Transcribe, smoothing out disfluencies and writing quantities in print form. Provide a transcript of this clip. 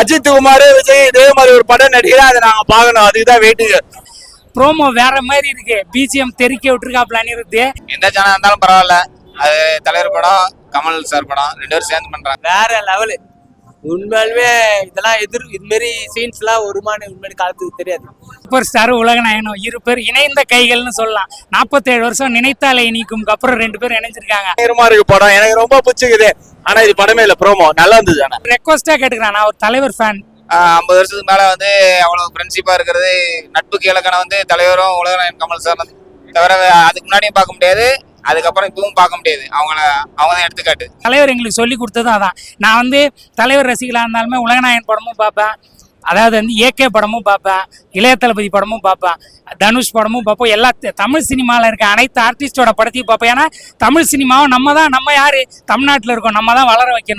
அஜித் குமார் விஜய் இதே மாதிரி ஒரு படம் நடிக்கிறா, அதை நாங்க பாக்கணும். அதுக்குதான் வெயிட்டுங்க. ப்ரோமோ வேற மாதிரி இருக்கு, பிஜிஎம் தெறிக்க விட்டுருக்காப்லான்னு இருக்கு. எந்த சேனல் இருந்தாலும் பரவாயில்ல. அது தலைவர் படம், கமல் சார் படம், 2 பேரும் சேர்ந்து பண்றாங்க. வேற லெவலு. உண்மையாலுமே இதெல்லாம் இது மாதிரி சீன்ஸ் எல்லாம் ஒருமான உண்மையான காலத்துக்கு தெரியாது. சூப்பர் ஸ்டார் உலக நாயகனும் 2 பேர் இணைந்த கைகள்னு சொல்லலாம். 47 வருஷம் நினைத்தாலே இனிக்கும் அப்புறம் 2 பேரும் இணைஞ்சிருக்காங்க. பயங்கரமா இருக்கு படம், எனக்கு ரொம்ப பிடிச்சிருக்குது. ஆனா இது படமே இல்ல, ப்ரோமோ நல்லா இருந்தது. ஆனா ரெக்வஸ்டா கேட்டுக்கிறேன், நான் ஒரு தலைவர் ஃபேன். 50 வருஷத்துக்கு மேல அவ்வளவு ஃப்ரெண்ட்ஷிப்பா இருக்கிறது, நட்புக்கு இலக்கணம் தலைவரும் உலகநாயகன் கமல் சார் தவிர அதுக்கு முன்னாடியும் பார்க்க முடியாது, அதுக்கப்புறம் இப்பவும் பார்க்க முடியாது. அவங்க தான் எடுத்துக்காட்டு. தலைவர் எங்களுக்கு சொல்லி கொடுத்ததும் அதான். நான் தலைவர் ரசிகலா இருந்தாலுமே உலகநாயகன் படமும் பார்ப்பேன், அதாவது ஏகே படமும் பார்ப்பேன், இளைய தளபதி படமும் பார்ப்பேன், தனுஷ் படமும் பார்ப்போம். எல்லா தமிழ் சினிமாவில் இருக்க அனைத்து ஆர்டிஸ்டோட படத்தையும் பார்ப்பேன். ஏன்னா தமிழ் சினிமாவை நம்ம யாரு தமிழ்நாட்டில் இருக்கோம், நம்ம தான் வளர வைக்கணும்.